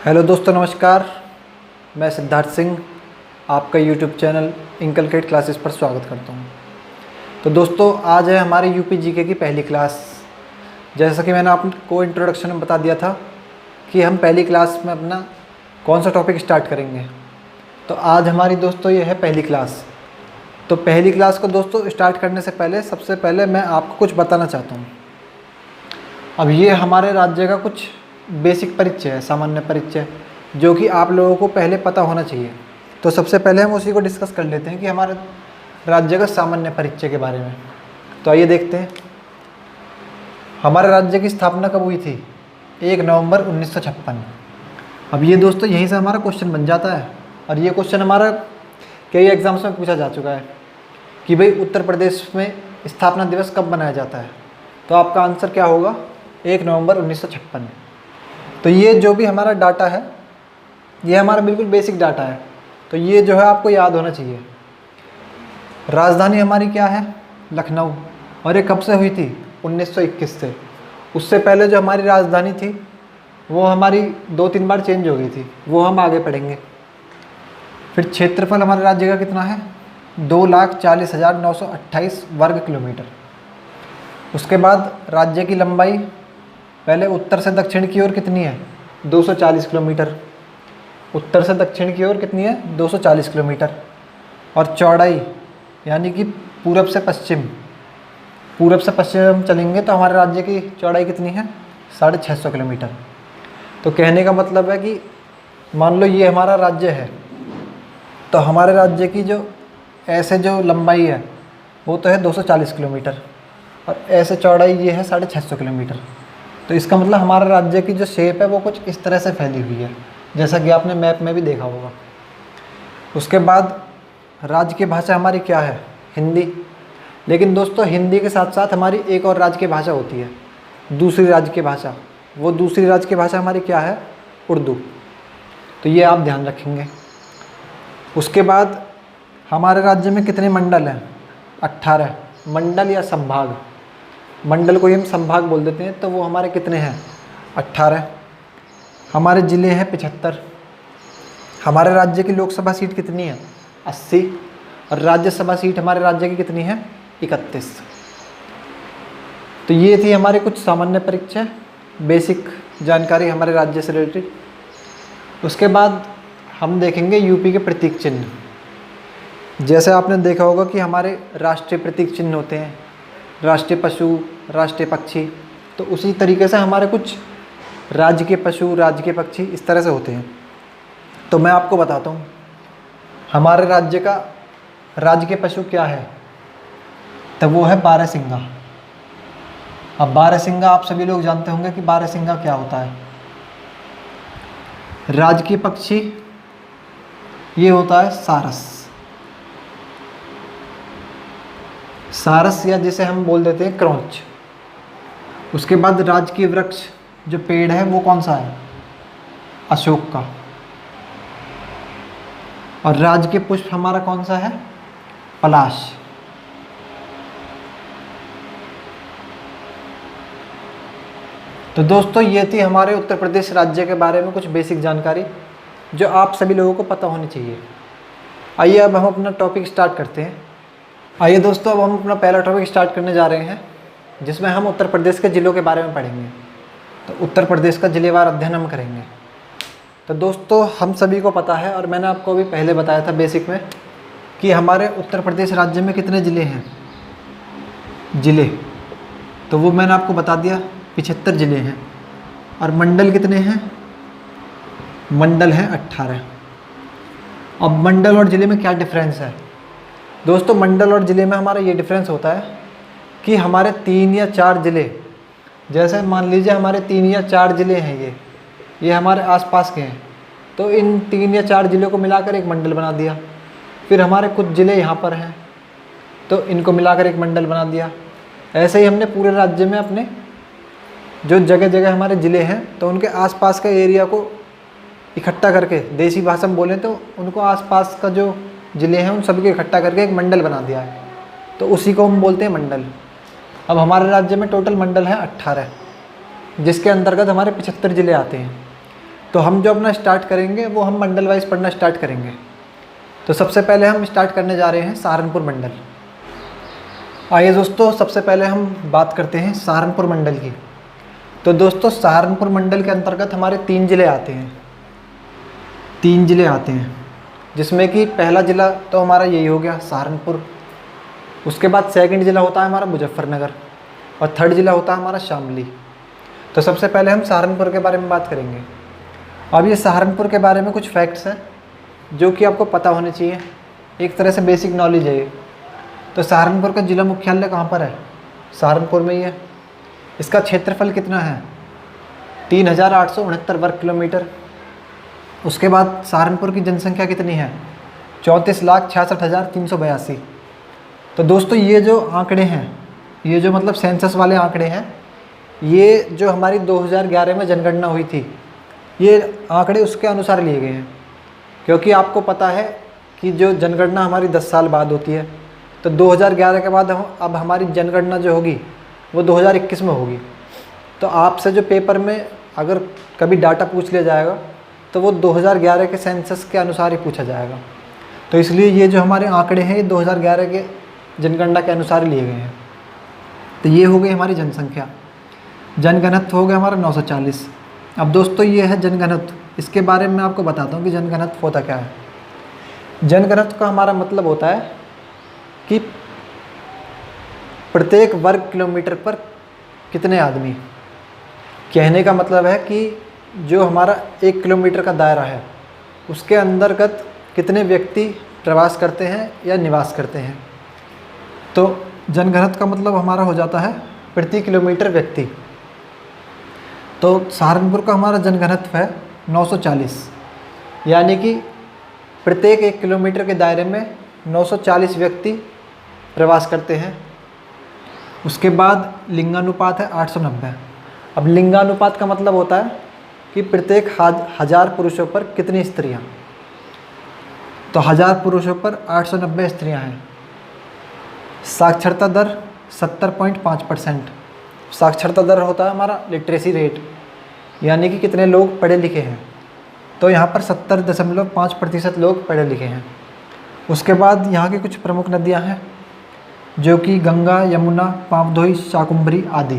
Hello दोस्तों, नमस्कार। मैं सिद्धार्थ सिंह आपका यूट्यूब चैनल इंकलकेट क्लासेस पर स्वागत करता हूं। तो दोस्तों, आज है हमारे यूपी जीके की पहली क्लास। जैसा कि मैंने आपको इंट्रोडक्शन में बता दिया था कि हम पहली क्लास में अपना कौन सा टॉपिक स्टार्ट करेंगे। तो आज हमारी दोस्तों ये है पहली क्लास। तो पहली क्लास को दोस्तों स्टार्ट करने से पहले सबसे पहले मैं आपको कुछ बताना चाहता हूँ। अब ये हमारे राज्य का कुछ बेसिक परिचय है, सामान्य परिचय, जो कि आप लोगों को पहले पता होना चाहिए। तो सबसे पहले हम उसी को डिस्कस कर लेते हैं कि हमारे राज्य का सामान्य परिचय के बारे में। तो आइए देखते हैं हमारे राज्य की स्थापना कब हुई थी। 1 नवंबर 1956। अब ये दोस्तों यहीं से हमारा क्वेश्चन बन जाता है, और ये क्वेश्चन हमारा कई एग्जाम्स में पूछा जा चुका है कि भाई उत्तर प्रदेश में स्थापना दिवस कब मनाया जाता है। तो आपका आंसर क्या होगा? 1 नवंबर 1956। तो ये जो भी हमारा डाटा है, ये हमारा बिल्कुल बेसिक डाटा है। तो ये जो है आपको याद होना चाहिए। राजधानी हमारी क्या है? लखनऊ। और ये कब से हुई थी? 1921 से। उससे पहले जो हमारी राजधानी थी वो हमारी 2-3 बार चेंज हो गई थी, वो हम आगे पढ़ेंगे। फिर क्षेत्रफल हमारे राज्य का कितना है? 2,40,928 वर्ग किलोमीटर। उसके बाद राज्य की लंबाई पहले उत्तर से दक्षिण की ओर कितनी है? 240 किलोमीटर। उत्तर से दक्षिण की ओर कितनी है? 240 किलोमीटर। और चौड़ाई यानी कि पूरब से पश्चिम हम चलेंगे तो हमारे राज्य की चौड़ाई कितनी है? 650 किलोमीटर। तो कहने का मतलब है कि मान लो ये हमारा राज्य है, तो हमारे राज्य की जो ऐसे जो लंबाई है वो तो है 240 किलोमीटर, और ऐसे चौड़ाई ये है 650 किलोमीटर। तो इसका मतलब हमारे राज्य की जो शेप है वो कुछ इस तरह से फैली हुई है, जैसा कि आपने मैप में भी देखा होगा। उसके बाद राज्य की भाषा हमारी क्या है? हिंदी। लेकिन दोस्तों हिंदी के साथ साथ हमारी एक और राज्य की भाषा होती है, दूसरी राज्य की भाषा। वो दूसरी राज्य की भाषा हमारी क्या है? उर्दू। तो ये आप ध्यान रखेंगे। उसके बाद हमारे राज्य में कितने मंडल हैं? 18 मंडल या संभाग। मंडल को ही हम संभाग बोल देते हैं। तो वो हमारे कितने हैं? 18। हमारे ज़िले हैं 75। हमारे राज्य की लोकसभा सीट कितनी है? 80। और राज्यसभा सीट हमारे राज्य की कितनी है? 31। तो ये थी हमारे कुछ सामान्य परिचय, बेसिक जानकारी हमारे राज्य से रिलेटेड। उसके बाद हम देखेंगे यूपी के प्रतीक चिन्ह। जैसे आपने देखा होगा कि हमारे राष्ट्रीय प्रतीक चिन्ह होते हैं, राष्ट्रीय पशु, राष्ट्रीय पक्षी। तो उसी तरीके से हमारे कुछ राज्य के पशु, राज्य के पक्षी इस तरह से होते हैं। तो मैं आपको बताता हूँ हमारे राज्य का राज्य के पशु क्या है। तो वो है बारहसिंगा। अब बारहसिंगा आप सभी लोग जानते होंगे कि बारहसिंगा क्या होता है। राजकीय पक्षी ये होता है सारस। सारस या जिसे हम बोल देते हैं क्रौंच। उसके बाद राजकीय वृक्ष जो पेड़ है वो कौन सा है? अशोक का। और राजकीय पुष्प हमारा कौन सा है? पलाश। तो दोस्तों ये थी हमारे उत्तर प्रदेश राज्य के बारे में कुछ बेसिक जानकारी जो आप सभी लोगों को पता होनी चाहिए। आइए अब हम अपना टॉपिक स्टार्ट करते हैं। आइए दोस्तों, अब हम अपना पहला टॉपिक स्टार्ट करने जा रहे हैं, जिसमें हम उत्तर प्रदेश के ज़िलों के बारे में पढ़ेंगे। तो उत्तर प्रदेश का जिलेवार अध्ययन हम करेंगे। तो दोस्तों हम सभी को पता है, और मैंने आपको अभी पहले बताया था बेसिक में, कि हमारे उत्तर प्रदेश राज्य में कितने ज़िले हैं? ज़िले तो वो मैंने आपको बता दिया, 75 ज़िले हैं। और मंडल कितने हैं? मंडल हैं 18। अब मंडल और ज़िले में क्या डिफरेंस है? दोस्तों मंडल और ज़िले में हमारा ये डिफरेंस होता है कि हमारे 3 या 4 ज़िले, जैसे मान लीजिए हमारे 3 या 4 ज़िले हैं, ये हमारे आसपास के हैं, तो इन 3 या 4 ज़िलों को मिलाकर एक मंडल बना दिया। फिर हमारे कुछ ज़िले यहाँ पर हैं तो इनको मिलाकर एक मंडल बना दिया। ऐसे ही हमने पूरे राज्य में अपने जो जगह जगह हमारे ज़िले हैं तो उनके आसपास का एरिया को इकट्ठा करके, देसी भाषा में बोलें तो उनको आसपास का जो ज़िले हैं उन सभी को इकट्ठा करके एक मंडल बना दिया है। तो उसी को हम बोलते हैं मंडल। अब हमारे राज्य में टोटल मंडल है 18, जिसके अंतर्गत हमारे 75 ज़िले आते हैं। तो हम जो अपना स्टार्ट करेंगे वो हम मंडल वाइज पढ़ना स्टार्ट करेंगे। तो सबसे पहले हम स्टार्ट करने जा रहे हैं सहारनपुर मंडल। आइए दोस्तों, सबसे पहले हम बात करते हैं सहारनपुर मंडल की। तो दोस्तों सहारनपुर मंडल के अंतर्गत हमारे 3 ज़िले आते हैं, 3 ज़िले आते हैं, जिसमें कि पहला ज़िला तो हमारा यही हो गया सहारनपुर। उसके बाद सेकंड ज़िला होता है हमारा मुजफ्फरनगर और थर्ड ज़िला होता है हमारा शामली। तो सबसे पहले हम सहारनपुर के बारे में बात करेंगे। अब ये सहारनपुर के बारे में कुछ फैक्ट्स हैं जो कि आपको पता होने चाहिए, एक तरह से बेसिक नॉलेज है ये। तो सहारनपुर का ज़िला मुख्यालय कहाँ पर है? सहारनपुर में ही है। इसका क्षेत्रफल कितना है? 3869 वर्ग किलोमीटर। उसके बाद सहारनपुर की जनसंख्या कितनी है? 34,66,382। तो दोस्तों ये जो आंकड़े हैं, ये जो मतलब सेंसस वाले आंकड़े हैं, ये जो हमारी 2011 में जनगणना हुई थी, ये आंकड़े उसके अनुसार लिए गए हैं। क्योंकि आपको पता है कि जो जनगणना हमारी 10 साल बाद होती है, तो 2011 के बाद अब हमारी जनगणना जो होगी वो 2021 में होगी। तो आपसे जो पेपर में अगर कभी डाटा पूछ लिया जाएगा तो वो 2011 के सेंसस के अनुसार ही पूछा जाएगा। तो इसलिए ये जो हमारे आंकड़े हैं ये 2011 के जनगणना के अनुसार लिए गए हैं। तो ये हो गई हमारी जनसंख्या। जनघनत्व हो गया हमारा 940। अब दोस्तों ये है जनघनत्व, इसके बारे में आपको बताता हूँ कि जनघनत्व होता क्या है। जनघनत्व का हमारा मतलब होता है कि प्रत्येक वर्ग किलोमीटर पर कितने आदमी। कहने का मतलब है कि जो हमारा 1 किलोमीटर का दायरा है उसके अंतर्गत कितने व्यक्ति प्रवास करते हैं या निवास करते हैं। तो जनघनत्व का मतलब हमारा हो जाता है प्रति किलोमीटर व्यक्ति। तो सहारनपुर का हमारा जनघनत्व है 940, यानी कि प्रत्येक 1 किलोमीटर के दायरे में 940 व्यक्ति प्रवास करते हैं। उसके बाद लिंगानुपात है 890। अब लिंगानुपात का मतलब होता है कि प्रत्येक 1000 पुरुषों पर कितनी स्त्रियां। तो 1000 पुरुषों पर 890 स्त्रियां हैं। साक्षरता दर 70.5%। साक्षरता दर होता है हमारा लिटरेसी रेट, यानी कि कितने लोग पढ़े लिखे हैं। तो यहाँ पर 70.5% लोग पढ़े लिखे हैं। उसके बाद यहाँ की कुछ प्रमुख नदियाँ हैं जो कि गंगा, यमुना, पावधोई, शाकुंभरी आदि।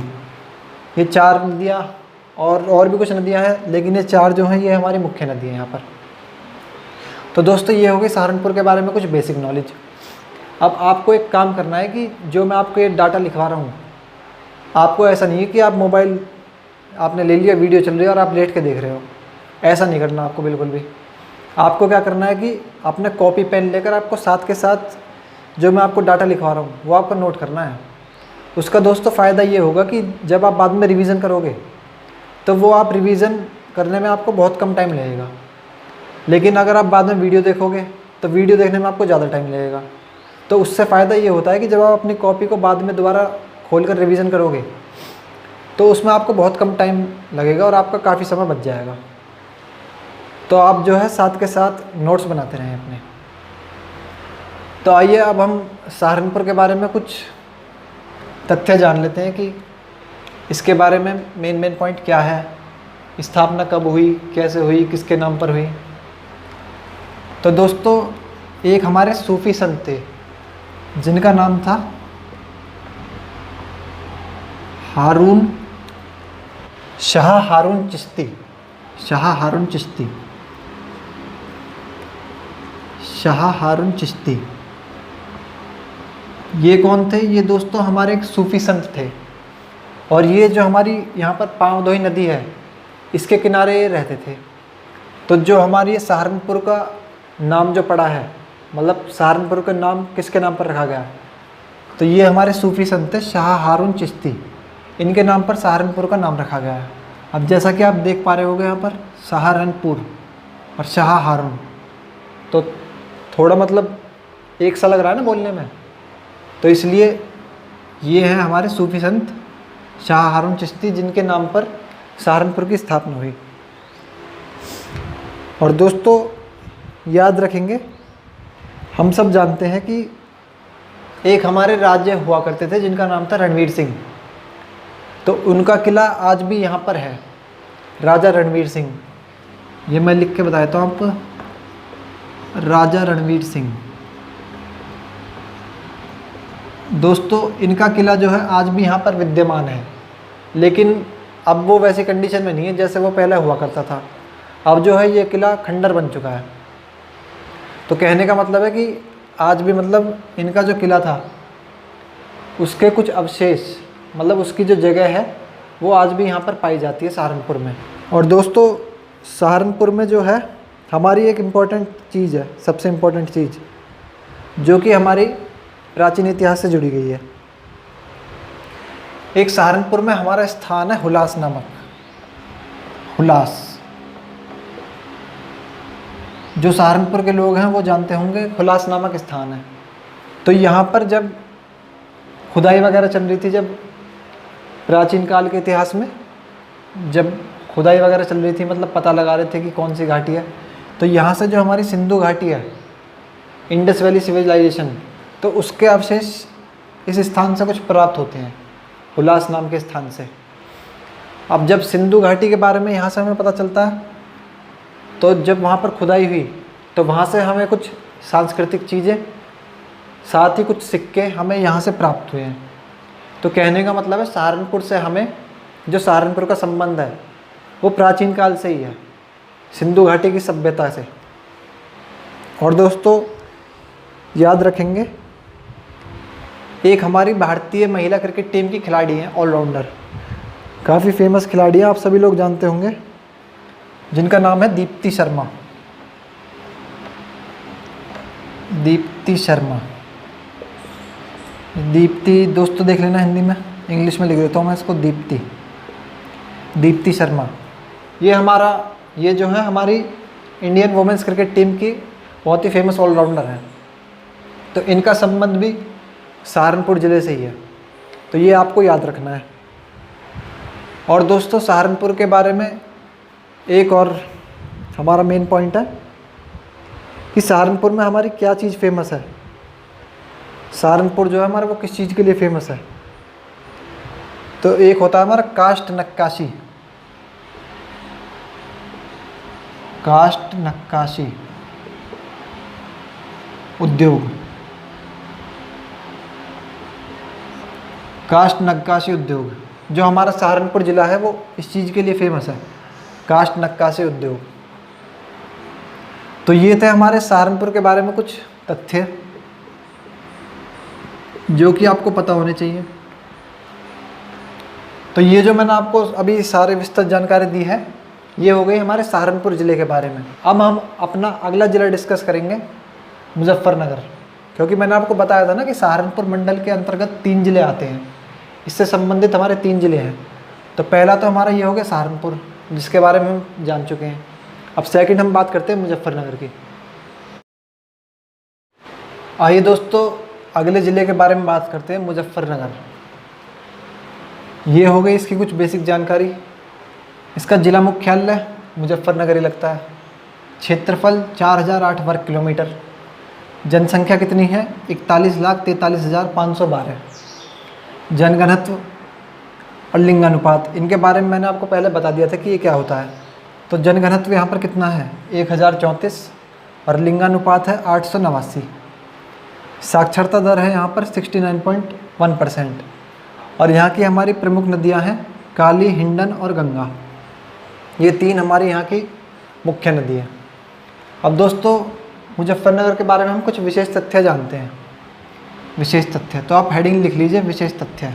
ये 4 नदियाँ और भी कुछ नदियाँ हैं, लेकिन ये 4 जो हैं ये हमारी मुख्य नदी हैं यहाँ पर। तो दोस्तों ये हो गई सहारनपुर के बारे में कुछ बेसिक नॉलेज। अब आपको एक काम करना है कि जो मैं आपको ये डाटा लिखवा रहा हूँ, आपको ऐसा नहीं है कि आप मोबाइल आपने ले लिया, वीडियो चल रही है और आप लेट के देख रहे हो। ऐसा नहीं करना आपको बिल्कुल भी। आपको क्या करना है कि अपने कॉपी पेन लेकर आपको साथ के साथ जो मैं आपको डाटा लिखवा रहा हूँ वो आपको नोट करना है। उसका दोस्तों फ़ायदा ये होगा कि जब आप बाद में रिवीजन करोगे तो वो आप रिवीजन करने में आपको बहुत कम टाइम लगेगा। लेकिन अगर आप बाद में वीडियो देखोगे तो वीडियो देखने में आपको ज़्यादा टाइम लगेगा। तो उससे फ़ायदा ये होता है कि जब आप अपनी कॉपी को बाद में दोबारा खोलकर रिवीजन करोगे तो उसमें आपको बहुत कम टाइम लगेगा और आपका काफ़ी समय बच जाएगा। तो आप जो है साथ के साथ नोट्स बनाते रहें अपने। तो आइए अब हम सहारनपुर के बारे में कुछ तथ्य जान लेते हैं कि इसके बारे में मेन पॉइंट क्या है, स्थापना कब हुई, कैसे हुई, किसके नाम पर हुई। तो दोस्तों एक हमारे सूफ़ी संत थे जिनका नाम था शाह हारून चिश्ती। शाह हारून चिश्ती ये कौन थे? ये दोस्तों हमारे एक सूफ़ी संत थे और ये जो हमारी यहाँ पर पावधोई नदी है इसके किनारे रहते थे। तो जो हमारी सहारनपुर का नाम जो पड़ा है, मतलब सहारनपुर का नाम किसके नाम पर रखा गया, तो ये हमारे सूफ़ी संत थे शाह हारून चिश्ती, इनके नाम पर सहारनपुर का नाम रखा गया है। अब जैसा कि आप देख पा रहे होगे यहाँ पर सहारनपुर और शाह हारून, तो थोड़ा मतलब एक सा लग रहा है ना बोलने में, तो इसलिए ये हैं हमारे सूफ़ी संत शाह हारून चिश्ती जिनके नाम पर सहारनपुर की स्थापना हुई। और दोस्तों याद रखेंगे, हम सब जानते हैं कि एक हमारे राज्य हुआ करते थे जिनका नाम था रणवीर सिंह। तो उनका किला आज भी यहाँ पर है, राजा रणवीर सिंह। ये मैं लिख के बता देता हूँ आपको, राजा रणवीर सिंह। दोस्तों इनका किला जो है आज भी यहाँ पर विद्यमान है, लेकिन अब वो वैसी कंडीशन में नहीं है जैसे वो पहले हुआ करता था। अब जो है ये किला खंडर बन चुका है। तो कहने का मतलब है कि आज भी मतलब इनका जो किला था उसके कुछ अवशेष, मतलब उसकी जो जगह है वो आज भी यहाँ पर पाई जाती है सहारनपुर में। और दोस्तों सहारनपुर में जो है हमारी एक इम्पॉर्टेंट चीज़ है, सबसे इम्पॉर्टेंट चीज़ जो कि हमारी प्राचीन इतिहास से जुड़ी गई है। एक सहारनपुर में हमारा स्थान है हुलास नामक। हुलास, जो सहारनपुर के लोग हैं वो जानते होंगे, हुलास नामक स्थान है। तो यहाँ पर जब खुदाई वगैरह चल रही थी, जब प्राचीन काल के इतिहास में जब खुदाई वगैरह चल रही थी, मतलब पता लगा रहे थे कि कौन सी घाटी है, तो यहाँ से जो हमारी सिंधु घाटी है, इंडस वैली सिविलाइजेशन, तो उसके अवशेष इस स्थान से कुछ प्राप्त होते हैं, हुलास नाम के स्थान से। अब जब सिंधु घाटी के बारे में यहाँ से हमें पता चलता है, तो जब वहाँ पर खुदाई हुई तो वहाँ से हमें कुछ सांस्कृतिक चीज़ें, साथ ही कुछ सिक्के हमें यहाँ से प्राप्त हुए हैं। तो कहने का मतलब है सहारनपुर से हमें, जो सहारनपुर का संबंध है वो प्राचीन काल से ही है, सिंधु घाटी की सभ्यता से। और दोस्तों याद रखेंगे, एक हमारी भारतीय महिला क्रिकेट टीम की खिलाड़ी हैं, ऑलराउंडर, काफ़ी फेमस खिलाड़ी हैं, आप सभी लोग जानते होंगे, जिनका नाम है दीप्ति शर्मा। दीप्ति शर्मा, दीप्ति दोस्तों देख लेना हिंदी में, इंग्लिश में लिख देता हूँ मैं इसको, दीप्ति, दीप्ति शर्मा। ये जो है हमारी इंडियन वुमेन्स क्रिकेट टीम की बहुत ही फेमस ऑलराउंडर हैं। तो इनका संबंध भी सहारनपुर ज़िले से ही है, तो ये आपको याद रखना है। और दोस्तों सहारनपुर के बारे में एक और हमारा मेन पॉइंट है कि सहारनपुर में हमारी क्या चीज़ फेमस है। सहारनपुर जो है हमारा वो किस चीज़ के लिए फेमस है, तो एक होता है हमारा काष्ठ नक्काशी। काष्ठ नक्काशी उद्योग, काष्ठ नक्काशी उद्योग जो हमारा सहारनपुर ज़िला है वो इस चीज़ के लिए फेमस है, काष्ठ नक्काशी उद्योग। तो ये थे हमारे सहारनपुर के बारे में कुछ तथ्य जो कि आपको पता होने चाहिए। तो ये जो मैंने आपको अभी सारे विस्तृत जानकारी दी है, ये हो गई हमारे सहारनपुर ज़िले के बारे में। अब हम अपना अगला ज़िला डिस्कस करेंगे, मुजफ्फरनगर, क्योंकि मैंने आपको बताया था ना कि सहारनपुर मंडल के अंतर्गत 3 ज़िले आते हैं, इससे संबंधित हमारे 3 ज़िले हैं। तो पहला तो हमारा ये हो गया सहारनपुर, जिसके बारे में हम जान चुके हैं। अब सेकंड हम बात करते हैं मुजफ्फरनगर की। आइए दोस्तों अगले ज़िले के बारे में बात करते हैं, मुजफ्फरनगर। ये हो गई इसकी कुछ बेसिक जानकारी। इसका ज़िला मुख्यालय मुजफ्फरनगर ही लगता है। क्षेत्रफल 4008 वर्ग किलोमीटर। जनसंख्या कितनी है? 41,43,512। जनघनत्व और लिंगानुपात, इनके बारे में मैंने आपको पहले बता दिया था कि ये क्या होता है। तो जनघनत्व यहाँ पर कितना है? 1034 और लिंगानुपात है 889। साक्षरता दर है यहाँ पर 69.1%। और यहाँ की हमारी प्रमुख नदियाँ हैं काली, हिंडन और गंगा। ये 3 हमारी यहाँ की मुख्य नदी हैं। अब दोस्तों मुजफ्फरनगर के बारे में हम कुछ विशेष तथ्य जानते हैं। विशेष तथ्य, तो आप हेडिंग लिख लीजिए, विशेष तथ्य।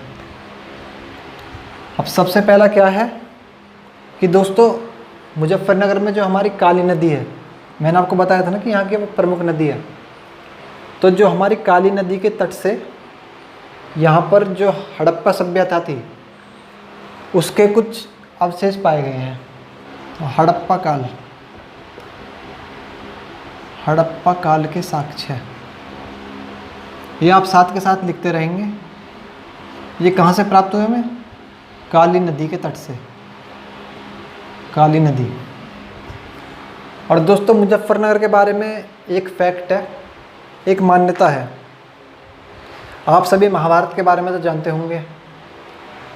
अब सबसे पहला क्या है कि दोस्तों मुजफ्फरनगर में जो हमारी काली नदी है, मैंने आपको बताया था ना कि यहाँ की वो प्रमुख नदी है। तो जो हमारी काली नदी के तट से यहाँ पर जो हड़प्पा सभ्यता थी उसके कुछ अवशेष पाए गए हैं। तो हड़प्पा काल के साक्ष्य, ये आप साथ के साथ लिखते रहेंगे। ये कहाँ से प्राप्त हुए हमें? काली नदी के तट से, काली नदी। और दोस्तों मुजफ्फरनगर के बारे में एक फैक्ट है, एक मान्यता है। आप सभी महाभारत के बारे में तो जानते होंगे।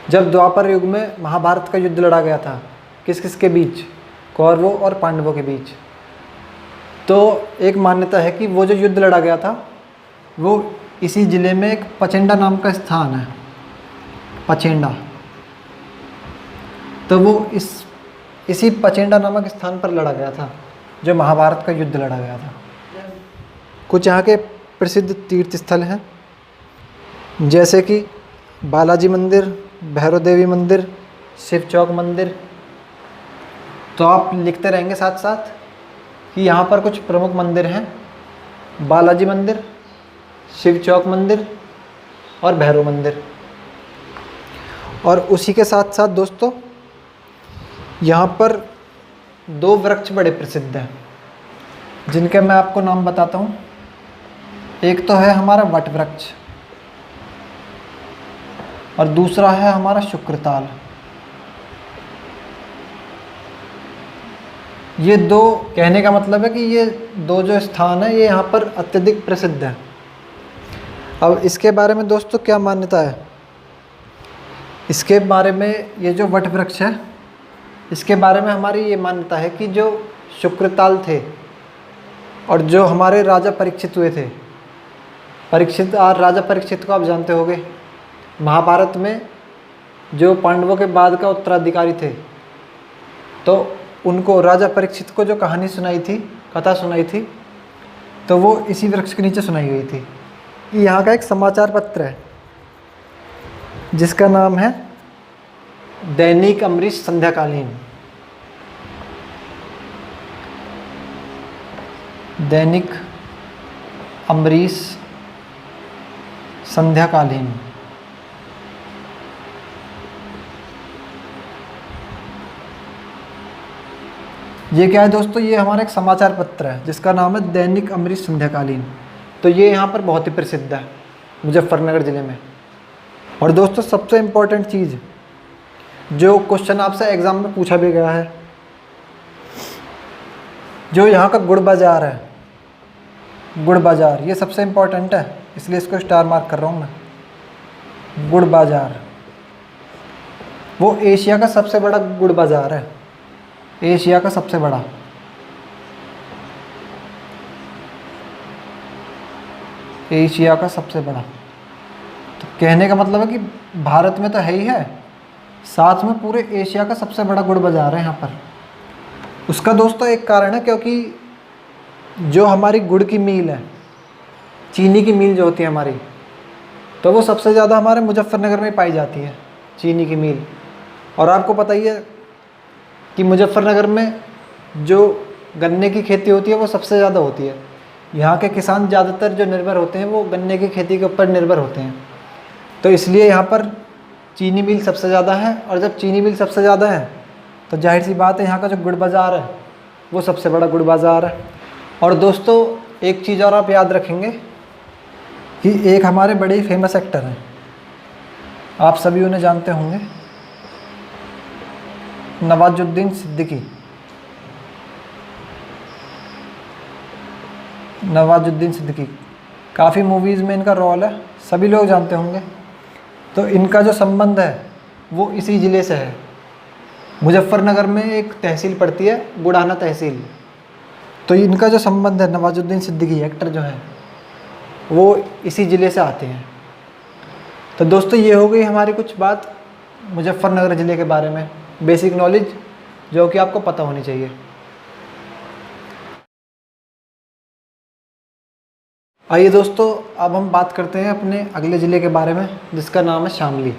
जब द्वापर युग में महाभारत का युद्ध लड़ा गया था, किस किस के बीच? कौरवों और पांडवों के बीच। तो एक मान्यता है कि वो जो युद्ध लड़ा गया था वो इसी ज़िले में एक पचेंडा नाम का स्थान है, पचेंडा। तो वो इसी पचेंडा नामक स्थान पर लड़ा गया था जो महाभारत का युद्ध लड़ा गया था। कुछ यहाँ के प्रसिद्ध तीर्थ स्थल हैं जैसे कि बालाजी मंदिर, भैरव देवी मंदिर, शिव चौक मंदिर। तो आप लिखते रहेंगे साथ साथ कि यहाँ पर कुछ प्रमुख मंदिर हैं, बालाजी मंदिर, शिव चौक मंदिर और भैरव मंदिर। और उसी के साथ साथ दोस्तों यहाँ पर 2 वृक्ष बड़े प्रसिद्ध हैं जिनके मैं आपको नाम बताता हूँ। एक तो है हमारा वट वृक्ष और दूसरा है हमारा शुक्रताल। ये 2 कहने का मतलब है कि ये 2 जो स्थान है ये यहाँ पर अत्यधिक प्रसिद्ध है। अब इसके बारे में दोस्तों क्या मान्यता है, इसके बारे में ये जो वट वृक्ष है इसके बारे में हमारी ये मान्यता है कि जो शुक्रताल थे और जो हमारे राजा परीक्षित हुए थे, राजा परीक्षित को आप जानते होंगे, महाभारत में जो पांडवों के बाद का उत्तराधिकारी थे, तो उनको राजा परीक्षित को जो कहानी सुनाई थी, कथा सुनाई थी, तो वो इसी वृक्ष के नीचे सुनाई गई थी। यहाँ का एक समाचार पत्र है जिसका नाम है दैनिक अमरीश संध्याकालीन। दैनिक अमरीश संध्याकालीन। ये क्या है दोस्तों, ये हमारा एक समाचार पत्र है जिसका नाम है दैनिक अमरीश संध्याकालीन। तो ये यहाँ पर बहुत ही प्रसिद्ध है मुजफ्फरनगर ज़िले में। और दोस्तों सबसे इम्पोर्टेंट चीज़ जो क्वेश्चन आपसे एग्ज़ाम में पूछा भी गया है, जो यहाँ का गुड़ बाज़ार है, गुड़ बाज़ार ये सबसे इम्पोर्टेंट है, इसलिए इसको स्टार मार्क कर रहा हूँ मैं। गुड़ बाज़ार वो एशिया का सबसे बड़ा गुड़ बाज़ार है, एशिया का सबसे बड़ा। एशिया का सबसे बड़ा तो कहने का मतलब है कि भारत में तो है ही है, साथ में पूरे एशिया का सबसे बड़ा गुड़ बाज़ार है यहाँ पर। उसका दोस्तों एक कारण है क्योंकि जो हमारी गुड़ की मील है, चीनी की मील जो होती है हमारी, तो वो सबसे ज़्यादा हमारे मुजफ्फरनगर में पाई जाती है, चीनी की मील। और आपको पता ही है कि मुजफ्फरनगर में जो गन्ने की खेती होती है वो सबसे ज़्यादा होती है। यहाँ के किसान ज़्यादातर जो निर्भर होते हैं वो गन्ने की खेती के ऊपर निर्भर होते हैं। तो इसलिए यहाँ पर चीनी मिल सबसे ज़्यादा है, और जब चीनी मिल सबसे ज़्यादा है तो जाहिर सी बात है यहाँ का जो गुड़ बाज़ार है वो सबसे बड़ा गुड़ बाज़ार है। और दोस्तों एक चीज़ और आप याद रखेंगे कि एक हमारे बड़े ही फेमस एक्टर हैं, आप सभी उन्हें जानते होंगे, नवाजुद्दीन सिद्दीकी। नवाजुद्दीन सिद्दीकी काफ़ी मूवीज़ में इनका रोल है, सभी लोग जानते होंगे। तो इनका जो संबंध है वो इसी ज़िले से है। मुजफ्फरनगर में एक तहसील पड़ती है, बुढ़ाना तहसील, तो इनका जो संबंध है, नवाजुद्दीन सिद्दीकी एक्टर जो है वो इसी ज़िले से आते हैं। तो दोस्तों ये हो गई हमारी कुछ बात मुजफ्फरनगर ज़िले के बारे में, बेसिक नॉलेज जो कि आपको पता होनी चाहिए। आइए दोस्तों अब हम बात करते हैं अपने अगले ज़िले के बारे में जिसका नाम है शामली।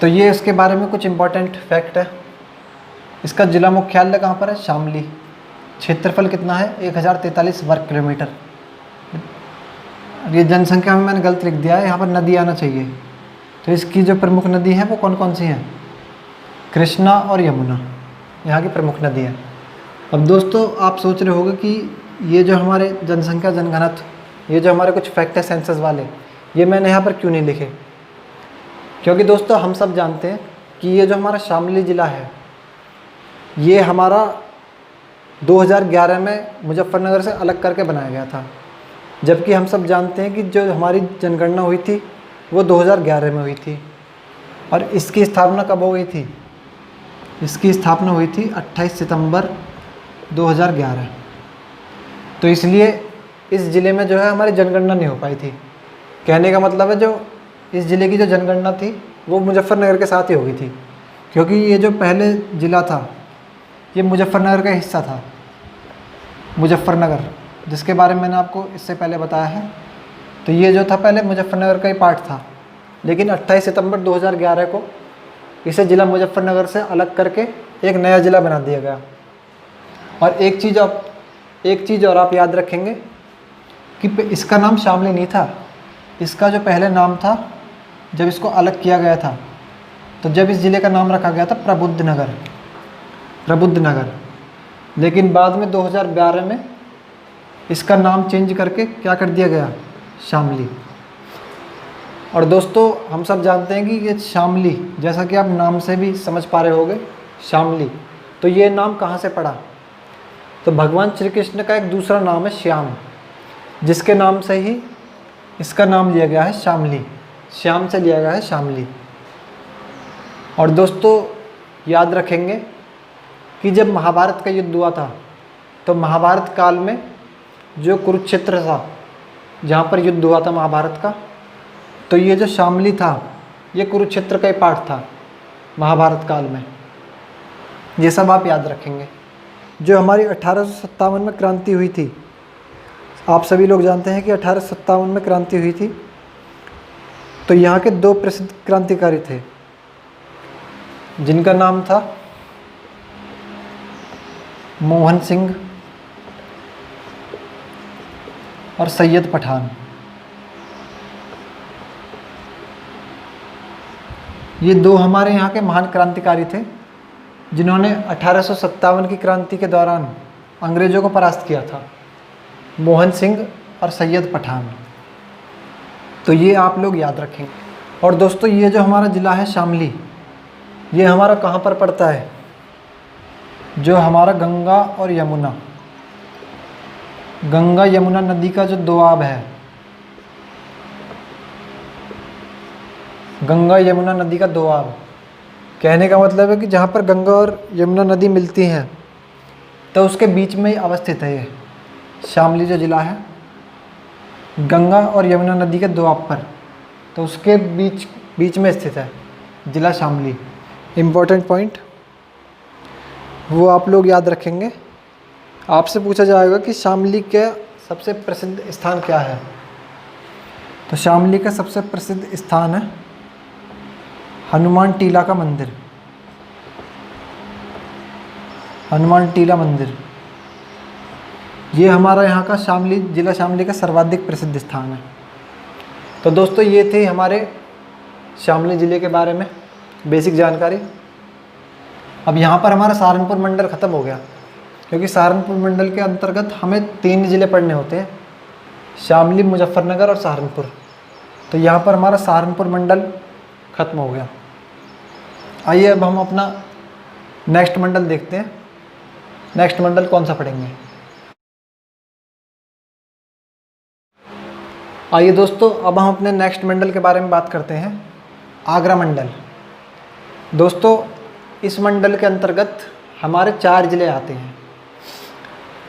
तो ये इसके बारे में कुछ इम्पोर्टेंट फैक्ट है। इसका ज़िला मुख्यालय कहाँ पर है? शामली। क्षेत्रफल कितना है? 1043 वर्ग किलोमीटर। ये जनसंख्या में मैंने गलत लिख दिया है, यहाँ पर नदी आना चाहिए। तो इसकी जो प्रमुख नदी है वो कौन कौन सी हैं? कृष्णा और यमुना यहाँ की प्रमुख नदी है। अब दोस्तों आप सोच रहे होंगे कि ये जो हमारे जनसंख्या जनघनत्व, ये जो हमारे कुछ फैक्ट है सेंसस वाले, ये मैंने यहाँ पर क्यों नहीं लिखे? क्योंकि दोस्तों हम सब जानते हैं कि ये जो हमारा शामली ज़िला है ये हमारा 2011 में मुजफ्फरनगर से अलग करके बनाया गया था, जबकि हम सब जानते हैं कि जो हमारी जनगणना हुई थी वो 2011 में हुई थी। और इसकी स्थापना कब हो गई थी? इसकी स्थापना हुई थी 28 सितंबर 2011। तो इसलिए इस ज़िले में जो है हमारी जनगणना नहीं हो पाई थी। कहने का मतलब है जो इस ज़िले की जो जनगणना थी वो मुजफ्फरनगर के साथ ही हो गई थी, क्योंकि ये जो पहले ज़िला था ये मुजफ्फरनगर का हिस्सा था। मुजफ्फरनगर, जिसके बारे में मैंने आपको इससे पहले बताया है, तो ये जो था पहले मुजफ्फरनगर का ही पार्ट था। लेकिन 28 सितंबर 2011 को इसे ज़िला मुजफ्फरनगर से अलग करके एक नया ज़िला बना दिया गया। और एक चीज़ और आप याद रखेंगे कि इसका नाम शामली नहीं था। इसका जो पहले नाम था, जब इसको अलग किया गया था, तो जब इस ज़िले का नाम रखा गया था प्रबुद्ध नगर। लेकिन बाद में 2012 में इसका नाम चेंज करके क्या कर दिया गया, शामली। और दोस्तों हम सब जानते हैं कि ये शामली, जैसा कि आप नाम से भी समझ पा रहे होंगे, शामली, तो ये नाम कहाँ से पड़ा? तो भगवान श्री कृष्ण का एक दूसरा नाम है श्याम, जिसके नाम से ही इसका नाम लिया गया है शामली। श्याम से लिया गया है शामली। और दोस्तों याद रखेंगे कि जब महाभारत का युद्ध हुआ था, तो महाभारत काल में जो कुरुक्षेत्र था, जहाँ पर युद्ध हुआ था महाभारत का, तो ये जो शामली था ये कुरुक्षेत्र का ही पार्ट था महाभारत काल में। ये सब आप याद रखेंगे। जो हमारी 1857 में क्रांति हुई थी, आप सभी लोग जानते हैं कि 1857 में क्रांति हुई थी, तो यहाँ के दो प्रसिद्ध क्रांतिकारी थे, जिनका नाम था मोहन सिंह और सैयद पठान। ये दो हमारे यहाँ के महान क्रांतिकारी थे, जिन्होंने 1857 की क्रांति के दौरान अंग्रेज़ों को परास्त किया था, मोहन सिंह और सैयद पठान। तो ये आप लोग याद रखेंगे। और दोस्तों ये जो हमारा ज़िला है शामली, ये हमारा कहाँ पर पड़ता है? जो हमारा गंगा और यमुना, गंगा यमुना नदी का जो दोआब है, गंगा यमुना नदी का दोआब, कहने का मतलब है कि जहाँ पर गंगा और यमुना नदी मिलती हैं, तो उसके बीच में ही अवस्थित है ये शामली जो ज़िला है, गंगा और यमुना नदी के दोआब पर, तो उसके बीच में स्थित है ज़िला शामली। इम्पोर्टेंट पॉइंट वो आप लोग याद रखेंगे। आपसे पूछा जाएगा कि शामली के सबसे प्रसिद्ध स्थान क्या है? तो शामली का सबसे प्रसिद्ध स्थान है हनुमान टीला का मंदिर। हनुमान टीला मंदिर ये हमारा यहाँ का शामली, ज़िला शामली का सर्वाधिक प्रसिद्ध स्थान है। तो दोस्तों ये थे हमारे शामली ज़िले के बारे में बेसिक जानकारी। अब यहाँ पर हमारा सहारनपुर मंडल ख़त्म हो गया, क्योंकि सहारनपुर मंडल के अंतर्गत हमें 3 ज़िले पढ़ने होते हैं, शामली, मुजफ्फरनगर और सहारनपुर। तो यहाँ पर हमारा सहारनपुर मंडल ख़त्म हो गया। आइए अब हम अपना नेक्स्ट मंडल देखते हैं। नेक्स्ट मंडल कौन सा पढ़ेंगे? आइए दोस्तों अब हम अपने नेक्स्ट मंडल के बारे में बात करते हैं, आगरा मंडल। दोस्तों इस मंडल के अंतर्गत हमारे 4 ज़िले आते हैं।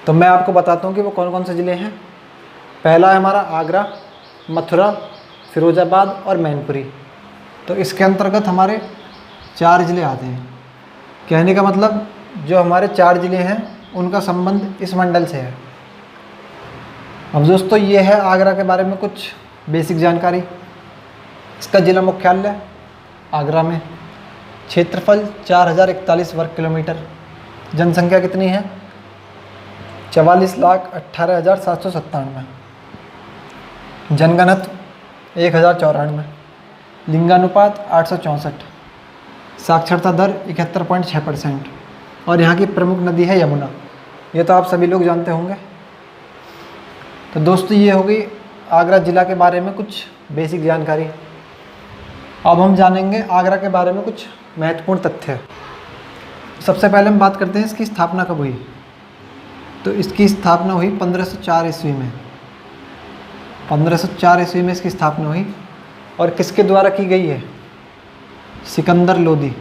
तो मैं आपको बताता हूँ कि वो कौन कौन से ज़िले हैं। पहला है हमारा आगरा, मथुरा, फिरोज़ाबाद और मैनपुरी। तो इसके अंतर्गत हमारे 4 ज़िले आते हैं। कहने का मतलब जो हमारे 4 ज़िले हैं उनका संबंध इस मंडल से है। अब दोस्तों ये है आगरा के बारे में कुछ बेसिक जानकारी। इसका ज़िला मुख्यालय आगरा में, क्षेत्रफल 4041 वर्ग किलोमीटर, जनसंख्या कितनी है? 44,18,797, जनघनत्व 1094, लिंगानुपात 864, साक्षरता दर 71.6%। और यहाँ की प्रमुख नदी है यमुना। ये तो आप सभी लोग जानते होंगे। तो दोस्तों ये हो गई आगरा ज़िला के बारे में कुछ बेसिक जानकारी। अब हम जानेंगे आगरा के बारे में कुछ महत्वपूर्ण तथ्य। सबसे पहले हम बात करते हैं इसकी स्थापना कब हुई। तो इसकी स्थापना हुई 1504 ईस्वी में। 1504 ईस्वी में इसकी स्थापना हुई। और किसके द्वारा की गई है? सिकंदर लोदी।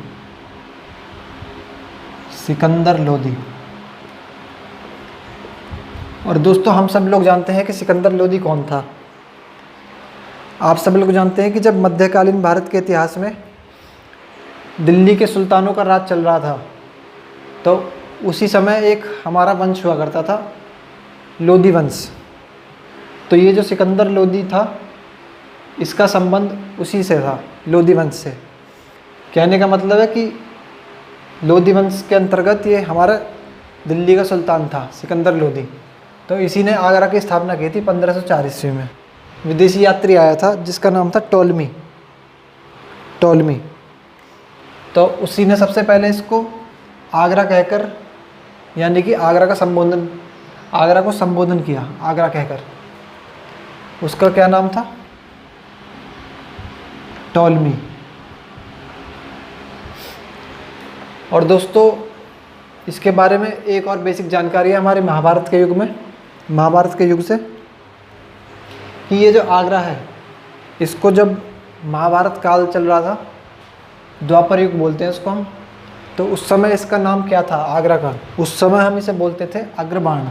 सिकंदर लोदी। और दोस्तों हम सब लोग जानते हैं कि सिकंदर लोदी कौन था। आप सब लोग जानते हैं कि जब मध्यकालीन भारत के इतिहास में दिल्ली के सुल्तानों का राज चल रहा था, तो उसी समय एक हमारा वंश हुआ करता था, लोदी वंश। तो ये जो सिकंदर लोदी था, इसका संबंध उसी से था, लोदी वंश से। कहने का मतलब है कि लोदी वंश के अंतर्गत ये हमारा दिल्ली का सुल्तान था, सिकंदर लोदी। तो इसी ने आगरा की स्थापना की थी 1504 ईस्वी में। विदेशी यात्री आया था जिसका नाम था टोलमी। तो उसी ने सबसे पहले इसको आगरा कहकर, यानी कि आगरा को संबोधन किया, आगरा कहकर। उसका क्या नाम था? टोलमी। और दोस्तों इसके बारे में एक और बेसिक जानकारी है हमारे महाभारत के युग से, कि ये जो आगरा है, इसको जब महाभारत काल चल रहा था, द्वापर युग बोलते हैं इसको हम, तो उस समय इसका नाम क्या था आगरा का? उस समय हम इसे बोलते थे अग्रबाण।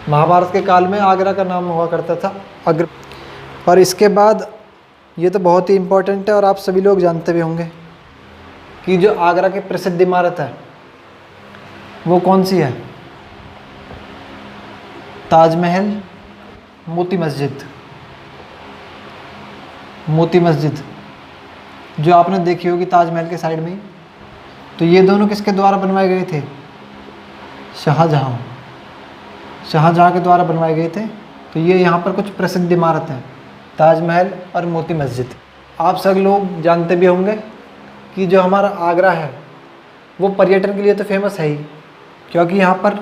महाभारत के काल में आगरा का नाम हुआ करता था अग्र। और इसके बाद ये तो बहुत ही इम्पोर्टेंट है और आप सभी लोग जानते भी होंगे कि जो आगरा की प्रसिद्ध इमारत है वो कौन सी है? ताजमहल, मोती मस्जिद जो आपने देखी होगी ताजमहल के साइड में ही। तो ये दोनों किसके द्वारा बनवाए गए थे? शाहजहाँ के द्वारा बनवाए गए थे। तो ये यहाँ पर कुछ प्रसिद्ध इमारत हैं, ताजमहल और मोती मस्जिद। आप सब लोग जानते भी होंगे कि जो हमारा आगरा है वो पर्यटन के लिए तो फेमस है ही, क्योंकि यहाँ पर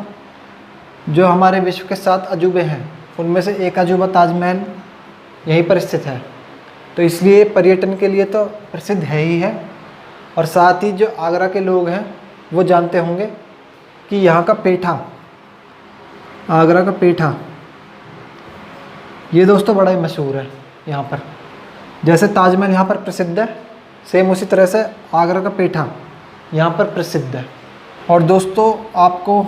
जो हमारे विश्व के 7 अजूबे हैं उनमें से एक अजूबा ताजमहल यहीं पर स्थित है। तो इसलिए पर्यटन के लिए तो प्रसिद्ध है ही है। और साथ ही जो आगरा के लोग हैं वो जानते होंगे कि यहाँ का पेठा, आगरा का पेठा, ये दोस्तों बड़ा ही मशहूर है यहाँ पर। जैसे ताजमहल यहाँ पर प्रसिद्ध है, सेम उसी तरह से आगरा का पेठा यहाँ पर प्रसिद्ध है। और दोस्तों आपको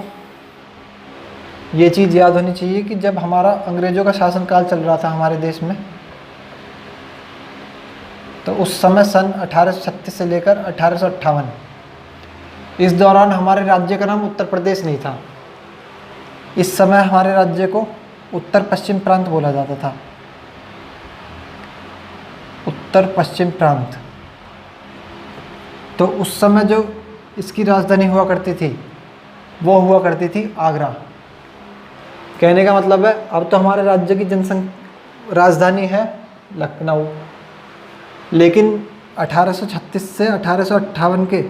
ये चीज़ याद होनी चाहिए कि जब हमारा अंग्रेज़ों का शासनकाल चल रहा था हमारे देश में, तो उस समय सन 1836 से लेकर 1858, इस दौरान हमारे राज्य का नाम उत्तर प्रदेश नहीं था। इस समय हमारे राज्य को उत्तर पश्चिम प्रांत बोला जाता था, उत्तर पश्चिम प्रांत। तो उस समय जो इसकी राजधानी हुआ करती थी वो हुआ करती थी आगरा। कहने का मतलब है अब तो हमारे राज्य की राजधानी है लखनऊ, लेकिन 1836 से 1858 के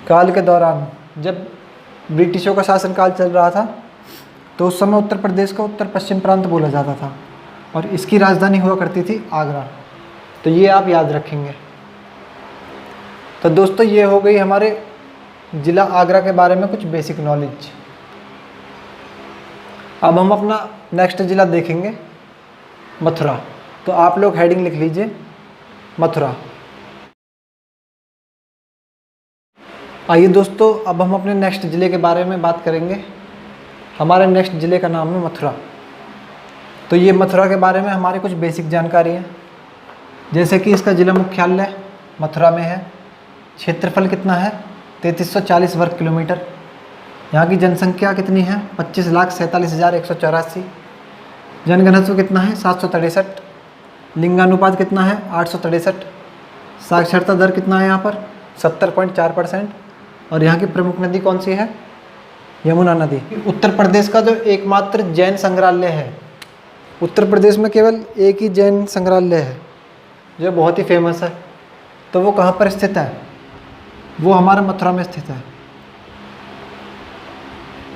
काल के दौरान जब ब्रिटिशों का शासनकाल चल रहा था, तो उस समय उत्तर प्रदेश को उत्तर पश्चिम प्रांत बोला जाता था और इसकी राजधानी हुआ करती थी आगरा। तो ये आप याद रखेंगे। तो दोस्तों ये हो गई हमारे ज़िला आगरा के बारे में कुछ बेसिक नॉलेज। अब हम अपना नेक्स्ट ज़िला देखेंगे, मथुरा। तो आप लोग हेडिंग लिख लीजिए, मथुरा। आइए दोस्तों अब हम अपने नेक्स्ट ज़िले के बारे में बात करेंगे। हमारे नेक्स्ट ज़िले का नाम है मथुरा। तो ये मथुरा के बारे में हमारी कुछ बेसिक जानकारी है, जैसे कि इसका ज़िला मुख्यालय मथुरा में है। क्षेत्रफल कितना है? 3340 वर्ग किलोमीटर। यहाँ की जनसंख्या कितनी है? 25,47,184। जनघनत्व कितना है? 763। लिंगानुपात कितना है? 863। साक्षरता दर कितना है यहाँ पर? 70.4%। और यहाँ की प्रमुख नदी कौन सी है? यमुना नदी। उत्तर प्रदेश का जो एकमात्र जैन संग्रहालय है, उत्तर प्रदेश में केवल एक ही जैन संग्रहालय है जो बहुत ही फेमस है। तो वो कहाँ पर स्थित है? वो हमारे मथुरा में स्थित है।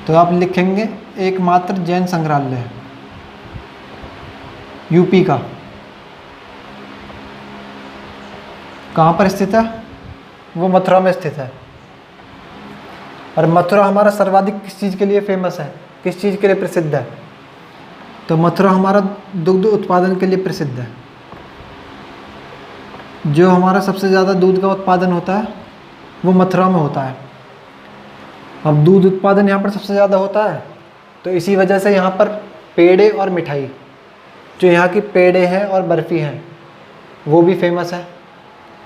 तो आप लिखेंगे एकमात्र जैन संग्रहालय, यूपी का। कहाँ पर स्थित है? वो मथुरा में स्थित है। और मथुरा हमारा सर्वाधिक किस चीज़ के लिए फेमस है, किस चीज़ के लिए प्रसिद्ध है? तो मथुरा हमारा दुग्ध उत्पादन के लिए प्रसिद्ध है। जो हमारा सबसे ज़्यादा दूध का उत्पादन होता है वो मथुरा में होता है। अब दूध उत्पादन यहाँ पर सबसे ज़्यादा होता है, तो इसी वजह से यहाँ पर पेड़े और मिठाई, जो यहाँ की पेड़े हैं और बर्फ़ी हैं, वो भी फेमस है,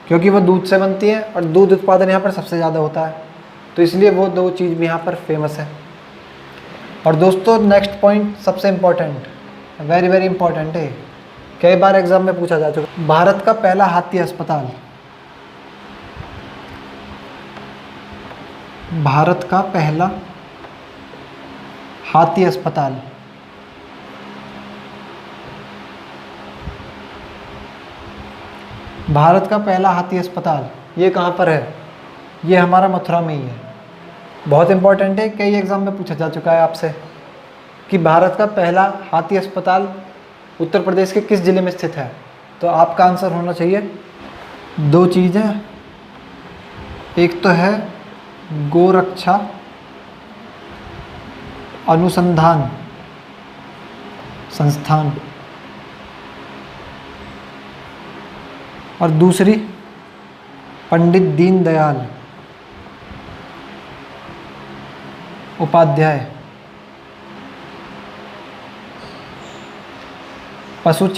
क्योंकि वो दूध से बनती है और दूध उत्पादन यहाँ पर सबसे ज़्यादा होता है, तो इसलिए वो दो चीज़ भी यहाँ पर फेमस है। और दोस्तों नेक्स्ट पॉइंट सबसे इम्पोर्टेंट, वेरी वेरी इंपॉर्टेंट है, कई बार एग्जाम में पूछा जा चुका। भारत का पहला हाथी अस्पताल, भारत का पहला हाथी अस्पताल भारत का पहला हाथी अस्पताल ये कहाँ पर है? ये हमारा मथुरा में ही है। बहुत इंपॉर्टेंट है, कई एग्जाम में पूछा जा चुका है आपसे कि भारत का पहला हाथी अस्पताल उत्तर प्रदेश के किस ज़िले में स्थित है। तो आपका आंसर होना चाहिए दो चीज़ें, एक तो है गोरक्षा अनुसंधान संस्थान और दूसरी पंडित दीनदयाल उपाध्याय पशु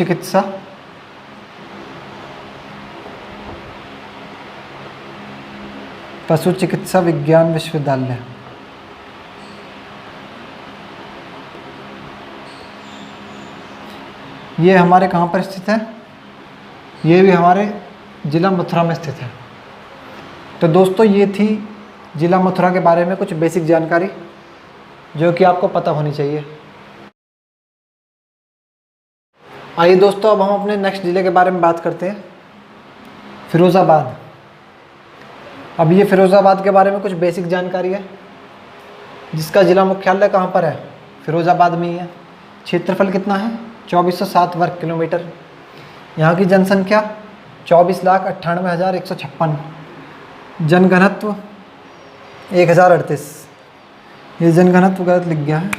चिकित्सा विज्ञान विश्वविद्यालय। ये हमारे कहाँ पर स्थित है? ये भी हमारे ज़िला मथुरा में स्थित है। तो दोस्तों ये थी ज़िला मथुरा के बारे में कुछ बेसिक जानकारी जो कि आपको पता होनी चाहिए। आइए दोस्तों अब हम अपने नेक्स्ट ज़िले के बारे में बात करते हैं, फिरोज़ाबाद। अब ये फिरोज़ाबाद के बारे में कुछ बेसिक जानकारी है, जिसका ज़िला मुख्यालय कहाँ पर है? फिरोज़ाबाद में ही है। क्षेत्रफल कितना है? 2407 वर्ग किलोमीटर। यहाँ की जनसंख्या 24,98,156। जनघनत्व 1038। ये जनघनत्व गलत लिख गया है,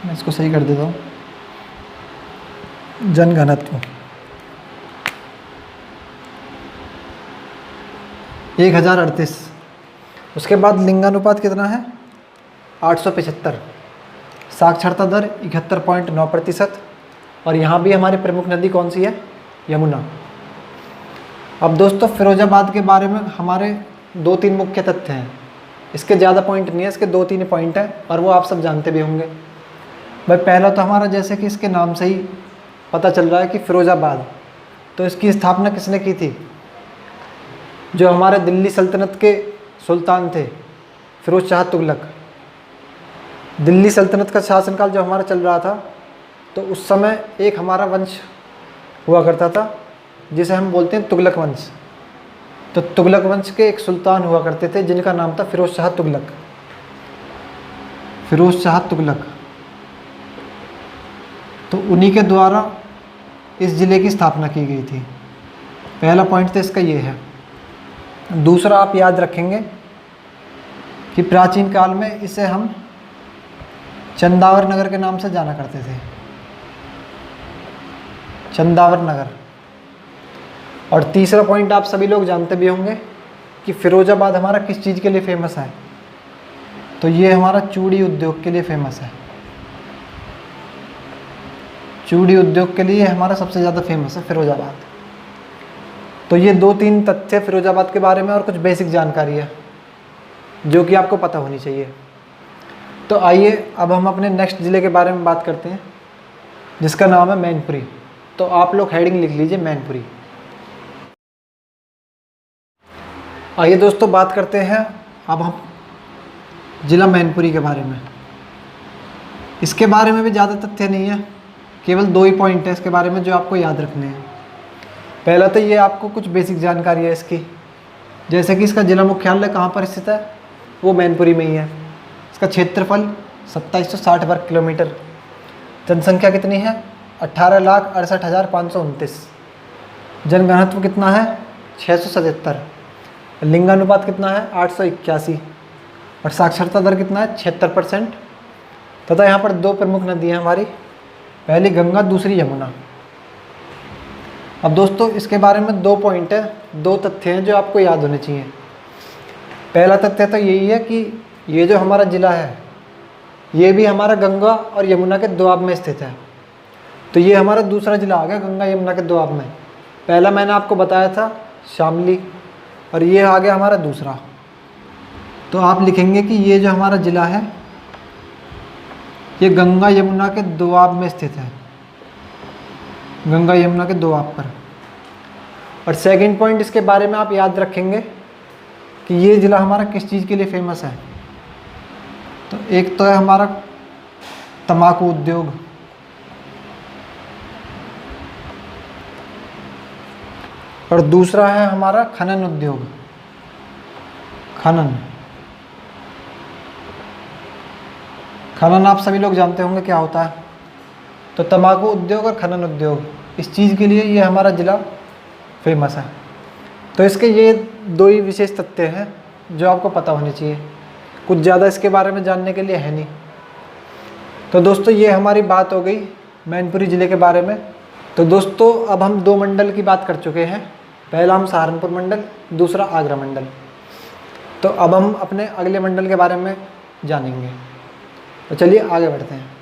मैं इसको सही कर देता हूँ। जनघनत्व 1038। उसके बाद लिंगानुपात कितना है? 875। साक्षरता दर 71.9%। और यहाँ भी हमारी प्रमुख नदी कौन सी है? यमुना। अब दोस्तों फिरोज़ाबाद के बारे में हमारे 2-3 मुख्य तथ्य हैं। इसके ज़्यादा पॉइंट नहीं है, इसके 2-3 पॉइंट हैं और वो आप सब जानते भी होंगे। भाई पहला तो हमारा जैसे कि इसके नाम से ही पता चल रहा है कि फिरोज़ाबाद, तो इसकी स्थापना किसने की थी? जो हमारे दिल्ली सल्तनत के सुल्तान थे, फिरोज शाह तुगलक। दिल्ली सल्तनत का शासनकाल जो हमारा चल रहा था, तो उस समय एक हमारा वंश हुआ करता था जिसे हम बोलते हैं तुगलक वंश। तो तुगलक वंश के एक सुल्तान हुआ करते थे जिनका नाम था फिरोज शाह तुगलक। फिरोज शाह तुगलक, तो उन्हीं के द्वारा इस ज़िले की स्थापना की गई थी। पहला पॉइंट तो इसका ये है। दूसरा आप याद रखेंगे कि प्राचीन काल में इसे हम चंदावर नगर के नाम से जाना करते थे, चंदावर नगर। और तीसरा पॉइंट आप सभी लोग जानते भी होंगे कि फिरोज़ाबाद हमारा किस चीज़ के लिए फेमस है? तो ये हमारा चूड़ी उद्योग के लिए फेमस है। चूड़ी उद्योग के लिए हमारा सबसे ज़्यादा फेमस है फिरोज़ाबाद। तो ये 2-3 तथ्य फिरोज़ाबाद के बारे में और कुछ बेसिक जानकारी है जो कि आपको पता होनी चाहिए। तो आइए अब हम अपने नेक्स्ट ज़िले के बारे में बात करते हैं, जिसका नाम है मैनपुरी। तो आप लोग हेडिंग लिख लीजिए, मैनपुरी। आइए दोस्तों बात करते हैं अब हम ज़िला मैनपुरी के बारे में। इसके बारे में भी ज़्यादा तथ्य नहीं है, केवल 2 ही पॉइंट है इसके बारे में जो आपको याद रखने हैं। पहला तो ये आपको कुछ बेसिक जानकारी है इसकी, जैसे कि इसका ज़िला मुख्यालय कहाँ पर स्थित है? वो मैनपुरी में ही है। इसका क्षेत्रफल 2760 वर्ग किलोमीटर। जनसंख्या कितनी है? 18,68,529। जनघनत्व कितना है? 677। लिंगानुपात कितना है? 881। और साक्षरता दर कितना है? 76%। तथा यहाँ पर 2 प्रमुख नदी हैं हमारी, पहली गंगा, दूसरी यमुना। अब दोस्तों इसके बारे में 2 पॉइंट है, 2 तथ्य हैं जो आपको याद होने चाहिए। पहला तथ्य तो यही है कि ये जो हमारा ज़िला है ये भी हमारा गंगा और यमुना के दोआब में स्थित है। तो ये हमारा दूसरा ज़िला आ गया गंगा यमुना के दोआब में। पहला मैंने आपको बताया था शामली, और ये आ गया हमारा दूसरा। तो आप लिखेंगे कि ये जो हमारा ज़िला है ये गंगा यमुना के दोआब में स्थित है, गंगा यमुना के दोआब पर। और सेकंड पॉइंट इसके बारे में आप याद रखेंगे कि ये ज़िला हमारा किस चीज़ के लिए फेमस है। तो एक तो है हमारा तंबाकू उद्योग, और दूसरा है हमारा खनन उद्योग। खनन आप सभी लोग जानते होंगे क्या होता है। तो तंबाकू उद्योग और खनन उद्योग, इस चीज़ के लिए ये हमारा ज़िला फेमस है। तो इसके ये 2 ही विशेष तथ्य हैं जो आपको पता होने चाहिए, कुछ ज़्यादा इसके बारे में जानने के लिए है नहीं। तो दोस्तों ये हमारी बात हो गई मैनपुरी ज़िले के बारे में। तो दोस्तों अब हम 2 मंडल की बात कर चुके हैं, पहला हम सहारनपुर मंडल, दूसरा आगरा मंडल। तो अब हम अपने अगले मंडल के बारे में जानेंगे। तो चलिए आगे बढ़ते हैं।